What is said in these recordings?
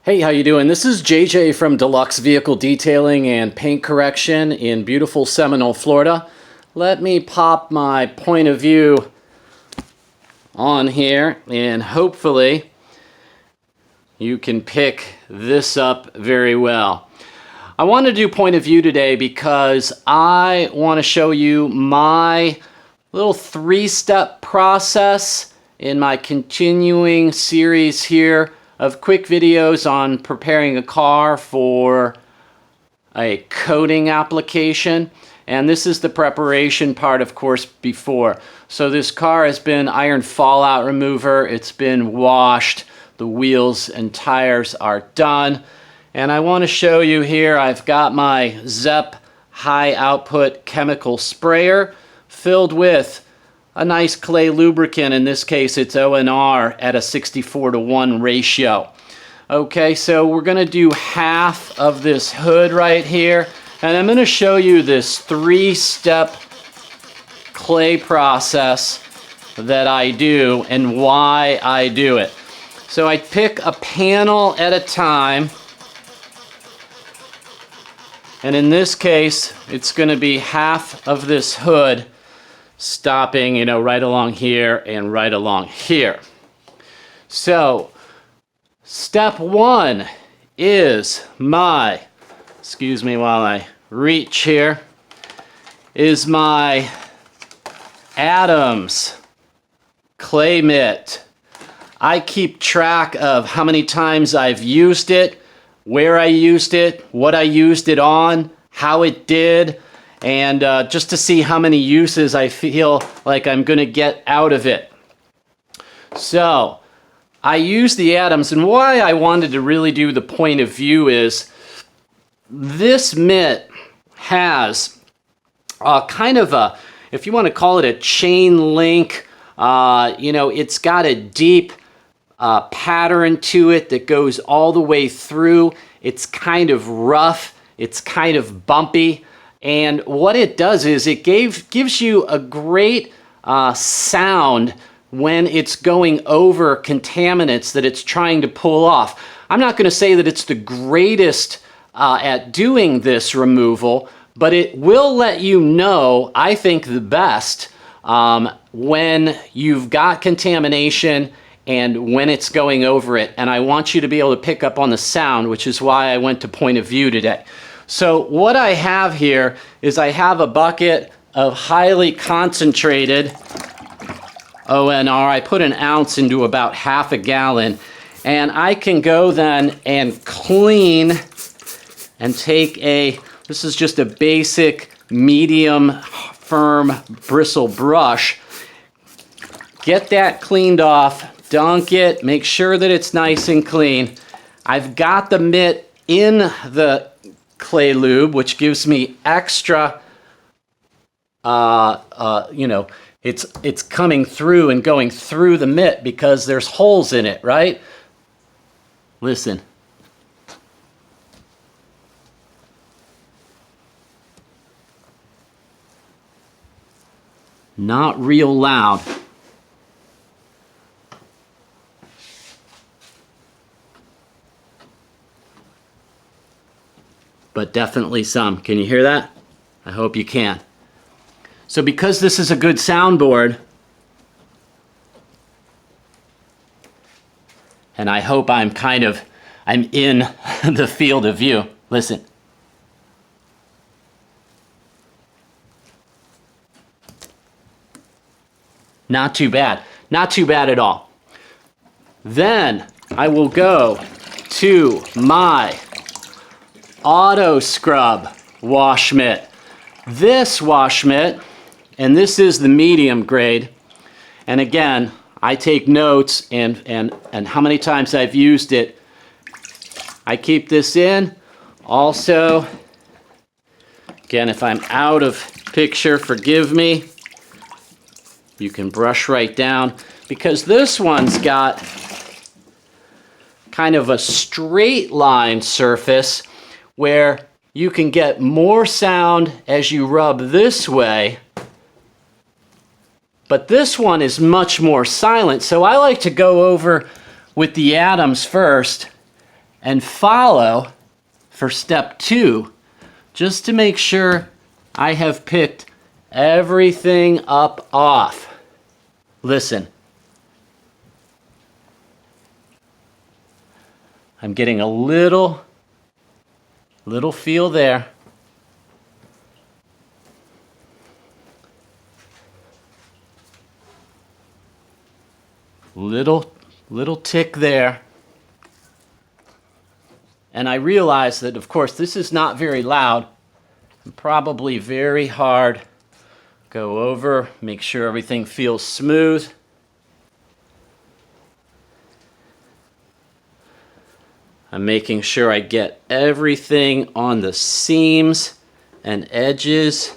Hey, how you doing? This is JJ from Deluxe Vehicle Detailing and Paint Correction in beautiful Seminole, Florida. Let me pop my point of view on here and hopefully you can pick this up very well. I want to do point of view today because I want to show you my little three-step process in my continuing series here of quick videos on preparing a car for a coating application. And this is the preparation part, of course, before. So this car has been iron fallout remover, it's been washed, the wheels and tires are done. And I want to show you here, I've got my ZEP high output chemical sprayer filled with a nice clay lubricant. In this case, it's O&R at a 64:1 ratio. Okay, so we're going to do half of this hood right here, and I'm going to show you this three-step clay process that I do and why I do it. So I pick a panel at a time, and in this case, it's going to be half of this hood, stopping, right along here and right along here. So, step one is my, excuse me while I reach here, is my Adams clay mitt. I keep track of how many times I've used it, where I used it, what I used it on, how it did, and just to see how many uses I feel like I'm going to get out of it. So I use the Adams, and why I wanted to really do the point of view is this mitt has kind of a, if you want to call it a chain link, it's got a deep pattern to it that goes all the way through. It's kind of rough, it's kind of bumpy. And what it does is it gives you a great sound when it's going over contaminants that it's trying to pull off. I'm not going to say that it's the greatest at doing this removal, but it will let you know, I think, the best when you've got contamination and when it's going over it. And I want you to be able to pick up on the sound, which is why I went to point of view today. So what I have here is I have a bucket of highly concentrated O&R. I put an ounce into about half a gallon, and I can go then and clean and take this is just a basic medium firm bristle brush. Get that cleaned off, dunk it, make sure that it's nice and clean. I've got the mitt in the clay lube, which gives me extra, it's coming through and going through the mitt because there's holes in it, right? Listen. Not real loud. But definitely some. Can you hear that? I hope you can. So because this is a good soundboard, and I hope I'm in the field of view. Listen. Not too bad. Not too bad at all. Then I will go to my Auto Scrub wash mitt. This wash mitt, and this is the medium grade, and again, I take notes and how many times I've used it. I keep this in. Also, again, if I'm out of picture, forgive me. You can brush right down because this one's got kind of a straight line surface where you can get more sound as you rub this way, but this one is much more silent. So I like to go over with the Adams first and follow for step 2, just to make sure I have picked everything up off. Listen. I'm getting a little feel there. Little tick there. And I realize that, of course, this is not very loud and probably very hard. Go over, make sure everything feels smooth. I'm making sure I get everything on the seams and edges.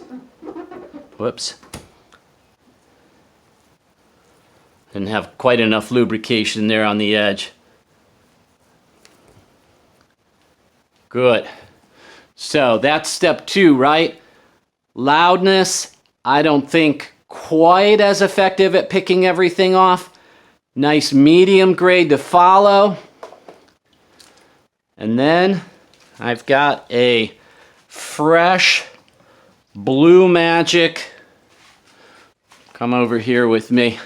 Whoops. Didn't have quite enough lubrication there on the edge. Good. So that's step 2, right? Loudness, I don't think quite as effective at picking everything off. Nice medium grade to follow. And then I've got a fresh Blue Magic. Come over here with me.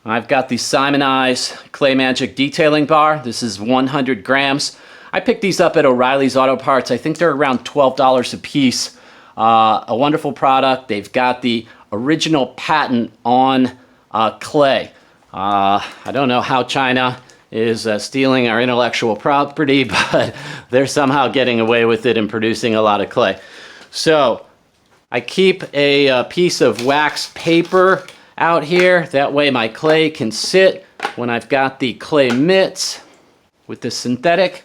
I've got the Simonized Clay Magic Detailing Bar. This is 100 grams. I picked these up at O'Reilly's Auto Parts. I think they're around $12 a piece. A wonderful product. They've got the original patent on clay. I don't know how China is stealing our intellectual property, but they're somehow getting away with it and producing a lot of clay. So I keep a piece of wax paper out here. That way my clay can sit when I've got the clay mitts with the synthetic.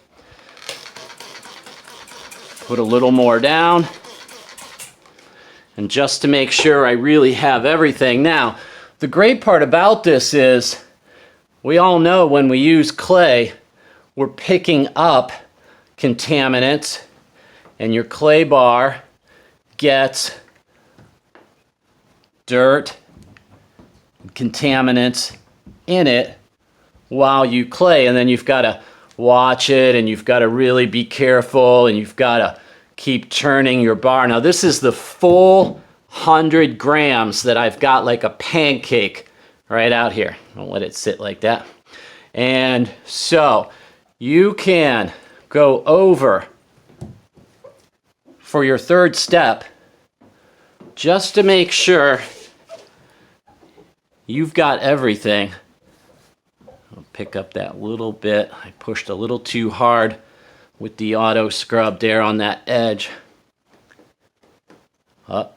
Put a little more down. And just to make sure I really have everything. Now, the great part about this is we all know when we use clay, we're picking up contaminants, and your clay bar gets dirt, contaminants in it while you clay, and then you've got to watch it, and you've got to really be careful, and you've got to keep turning your bar. Now this is the full 100 grams that I've got like a pancake right out here. Don't let it sit like that. And so you can go over for your third step just to make sure you've got everything. I'll pick up that little bit. I pushed a little too hard with the auto scrub there on that edge. Up.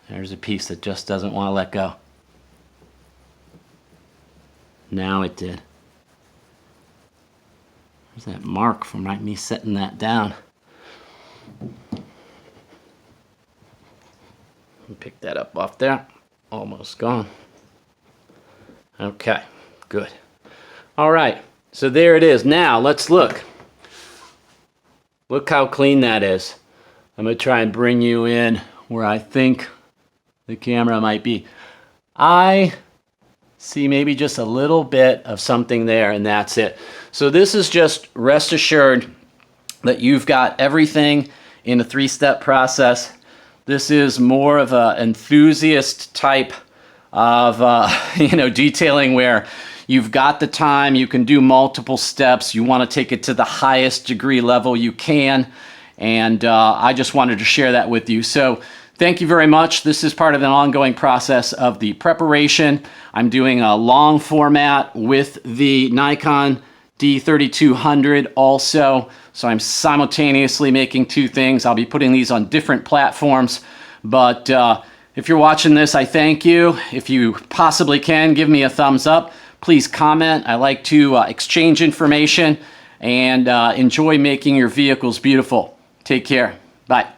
There's a piece that just doesn't want to let go. Now it did. There's that mark from me setting that down. Pick that up off there. Almost gone. Okay, good. All right, so there it is. Now let's look. Look how clean that is. I'm going to try and bring you in where I think the camera might be. I see maybe just a little bit of something there, and that's it. So this is just rest assured that you've got everything in a 3-step process. This is more of an enthusiast type of detailing where you've got the time, you can do multiple steps, you want to take it to the highest degree level you can, and I just wanted to share that with you. So thank you very much. This is part of an ongoing process of the preparation. I'm doing a long format with the Nikon D3200 also. So I'm simultaneously making 2 things. I'll be putting these on different platforms. But if you're watching this, I thank you. If you possibly can, give me a thumbs up. Please comment. I like to exchange information and enjoy making your vehicles beautiful. Take care. Bye.